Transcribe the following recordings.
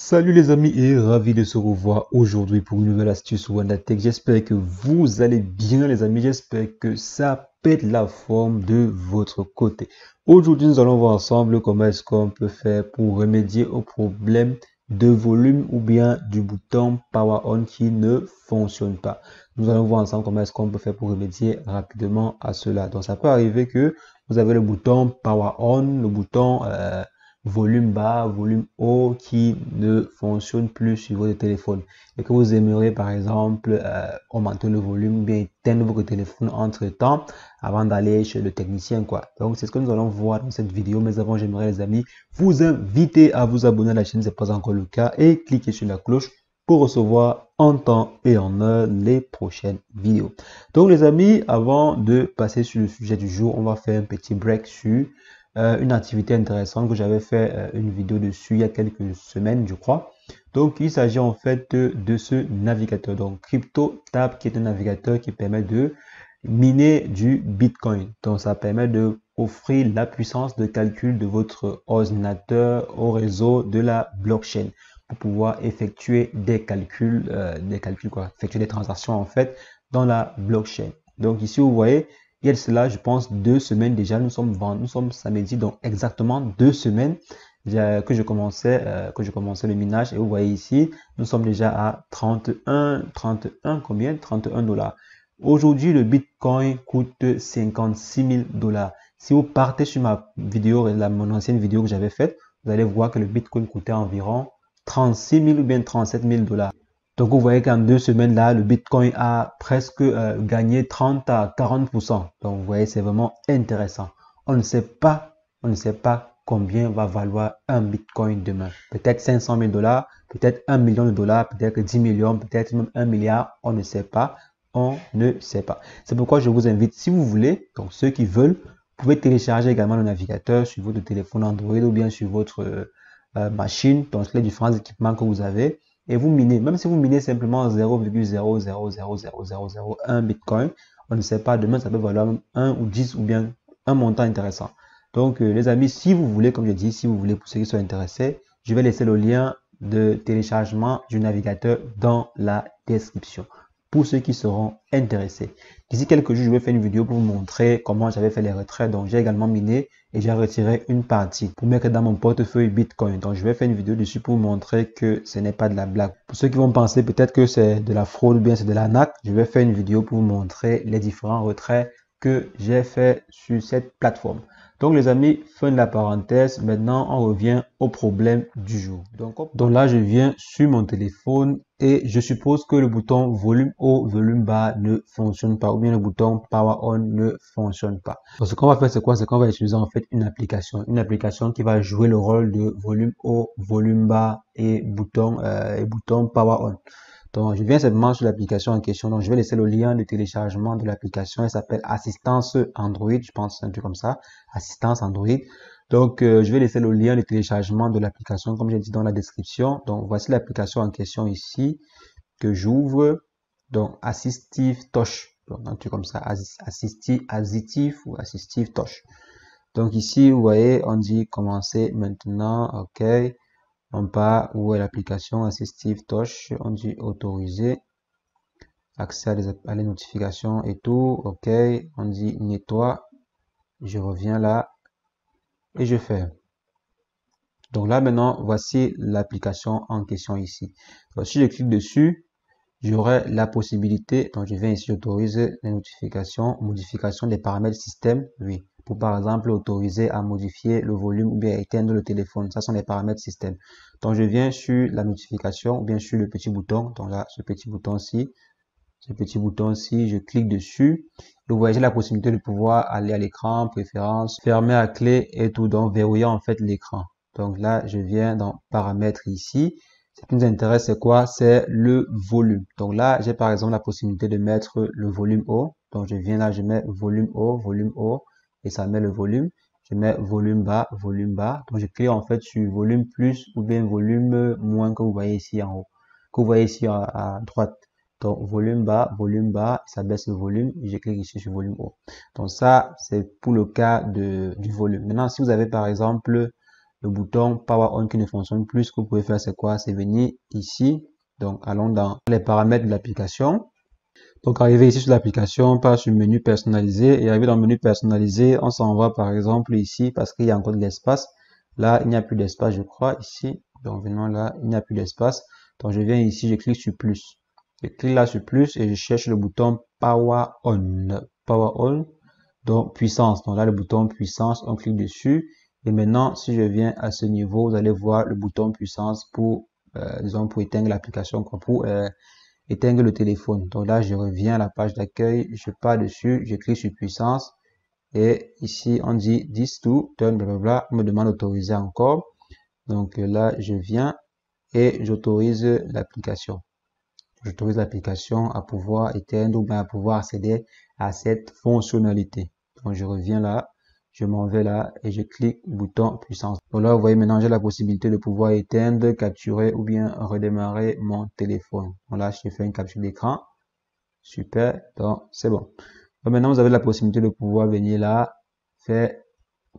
Salut les amis et ravi de se revoir aujourd'hui pour une nouvelle astuce WandaTech. J'espère que vous allez bien les amis, j'espère que ça pète la forme de votre côté. Aujourd'hui nous allons voir ensemble comment est-ce qu'on peut faire pour remédier au problème de volume ou bien du bouton Power On qui ne fonctionne pas. Nous allons voir ensemble comment est-ce qu'on peut faire pour remédier rapidement à cela. Donc ça peut arriver que vous avez le bouton Power On, le bouton volume bas, volume haut qui ne fonctionne plus sur votre téléphone et que vous aimeriez par exemple augmenter le volume ou bien éteindre votre téléphone entre temps avant d'aller chez le technicien quoi. Donc c'est ce que nous allons voir dans cette vidéo, mais avant j'aimerais les amis vous inviter à vous abonner à la chaîne si ce n'est pas encore le cas et cliquer sur la cloche pour recevoir en temps et en heure les prochaines vidéos. Donc les amis, avant de passer sur le sujet du jour, on va faire un petit break sur une activité intéressante que j'avais fait une vidéo dessus il y a quelques semaines, je crois. Donc, il s'agit en fait de ce navigateur. Donc, CryptoTab, qui est un navigateur qui permet de miner du Bitcoin. Donc, ça permet de offrir la puissance de calcul de votre ordinateur au réseau de la blockchain pour pouvoir effectuer des calculs quoi, effectuer des transactions en fait dans la blockchain. Donc, ici, vous voyez, il y a cela, je pense, 2 semaines déjà. Nous sommes samedi, donc exactement 2 semaines que je commençais le minage. Et vous voyez ici, nous sommes déjà à 31 combien? 31 dollars. Aujourd'hui, le Bitcoin coûte 56 000 dollars. Si vous partez sur ma vidéo, mon ancienne vidéo que j'avais faite, vous allez voir que le Bitcoin coûtait environ 36 000 ou bien 37 000 dollars. Donc, vous voyez qu'en 2 semaines, là, le Bitcoin a presque gagné 30 à 40%. Donc, vous voyez, c'est vraiment intéressant. On ne sait pas combien va valoir un Bitcoin demain. Peut-être 500 000 dollars, peut-être 1 million de dollars, peut-être 10 millions, peut-être même 1 milliard. On ne sait pas. On ne sait pas. C'est pourquoi je vous invite, si vous voulez, donc ceux qui veulent, vous pouvez télécharger également le navigateur sur votre téléphone Android ou bien sur votre machine, donc les différents équipements que vous avez. Et vous minez, même si vous minez simplement 0,0000001 Bitcoin, on ne sait pas, demain ça peut valoir 1 ou 10 ou bien un montant intéressant. Donc les amis, si vous voulez, comme je dis, si vous voulez, pour ceux qui sont intéressés, je vais laisser le lien de téléchargement du navigateur dans la description pour ceux qui seront intéressés. D'ici quelques jours, je vais faire une vidéo pour vous montrer comment j'avais fait les retraits. Donc j'ai également miné et j'ai retiré une partie pour mettre dans mon portefeuille Bitcoin. Donc je vais faire une vidéo dessus pour vous montrer que ce n'est pas de la blague. Pour ceux qui vont penser peut-être que c'est de la fraude ou bien c'est de l'arnaque, je vais faire une vidéo pour vous montrer les différents retraits que j'ai fait sur cette plateforme. Donc les amis, fin de la parenthèse, maintenant on revient au problème du jour. Donc là je viens sur mon téléphone et je suppose que le bouton volume haut, volume bas ne fonctionne pas ou bien le bouton power on ne fonctionne pas. Donc ce qu'on va faire c'est quoi? C'est qu'on va utiliser en fait une application qui va jouer le rôle de volume haut, volume bas et bouton power on. Donc, je viens simplement sur l'application en question. Donc, je vais laisser le lien de téléchargement de l'application. Elle s'appelle Assistance Android. Je pense un truc comme ça. Assistance Android. Donc, je vais laisser le lien de téléchargement de l'application, comme j'ai dit dans la description. Donc, voici l'application en question ici que j'ouvre. Donc, Assistive Touch. Donc, un truc comme ça. Assistive ou Assistive Touch. Donc, ici, vous voyez, on dit commencer maintenant. OK. On part où est l'application Assistive Touch, on dit autoriser, accès à les notifications et tout, ok, on dit nettoie, je reviens là et je ferme. Donc là maintenant, voici l'application en question ici. Donc si je clique dessus, j'aurai la possibilité, donc je viens ici, j'autorise les notifications, modification des paramètres système, oui. Pour par exemple autoriser à modifier le volume ou bien éteindre le téléphone. Ça sont les paramètres système. Donc je viens sur la notification ou bien sur le petit bouton. Donc là, ce petit bouton-ci, je clique dessus. Vous voyez, j'ai la possibilité de pouvoir aller à l'écran, préférences, fermer à clé et tout. Donc verrouiller en fait l'écran. Donc là, je viens dans paramètres ici. Ce qui nous intéresse, c'est quoi? C'est le volume. Donc là, j'ai par exemple la possibilité de mettre le volume haut. Donc je viens là, je mets volume haut et ça met le volume. Je mets volume bas. Donc je clique en fait sur volume plus ou bien volume moins que vous voyez ici en haut, que vous voyez ici à droite. Donc volume bas, ça baisse le volume et je clique ici sur volume haut. Donc ça, c'est pour le cas du volume. Maintenant, si vous avez par exemple le bouton Power On qui ne fonctionne plus. Ce que vous pouvez faire, c'est quoi? C'est venir ici. Donc, allons dans les paramètres de l'application. Donc, arrivé ici sur l'application, on passe sur menu personnalisé et arrivé dans le menu personnalisé, on s'en va par exemple ici parce qu'il y a encore de l'espace. Là, il n'y a plus d'espace, je crois, ici. Donc, venons là, il n'y a plus d'espace. Donc, je viens ici, je clique sur plus. Je clique là sur plus et je cherche le bouton Power On. Power On, donc puissance. Donc là, le bouton puissance, on clique dessus. Et maintenant, si je viens à ce niveau, vous allez voir le bouton puissance pour, disons, pour éteindre l'application, pour éteindre le téléphone. Donc là, je reviens à la page d'accueil, je pars dessus, je clique sur puissance. Et ici, on dit this to turn, blablabla, on me demande d'autoriser encore. Donc là, je viens et j'autorise l'application. J'autorise l'application à pouvoir éteindre ou bien à pouvoir accéder à cette fonctionnalité. Donc je reviens là, je m'en vais là et je clique bouton puissance. Donc là, vous voyez maintenant, j'ai la possibilité de pouvoir éteindre, capturer ou bien redémarrer mon téléphone. Donc là, je fais une capture d'écran. Super, donc c'est bon. Donc maintenant, vous avez la possibilité de pouvoir venir là, faire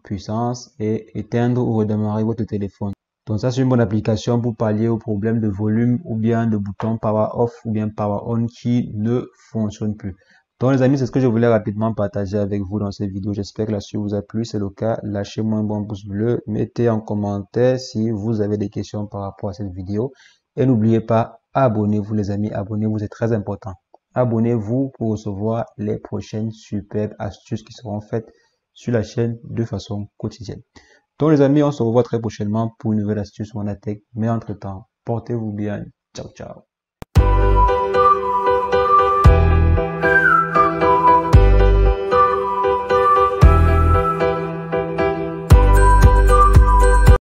puissance et éteindre ou redémarrer votre téléphone. Donc ça, c'est une bonne application pour pallier au problème de volume ou bien de bouton Power Off ou bien Power On qui ne fonctionne plus. Donc les amis, c'est ce que je voulais rapidement partager avec vous dans cette vidéo. J'espère que la suite vous a plu. C'est le cas, lâchez-moi un bon pouce bleu. Mettez en commentaire si vous avez des questions par rapport à cette vidéo. Et n'oubliez pas, abonnez-vous les amis, abonnez-vous, c'est très important. Abonnez-vous pour recevoir les prochaines superbes astuces qui seront faites sur la chaîne de façon quotidienne. Donc les amis, on se revoit très prochainement pour une nouvelle astuce Wanatech. Mais entre-temps, portez-vous bien. Ciao, ciao.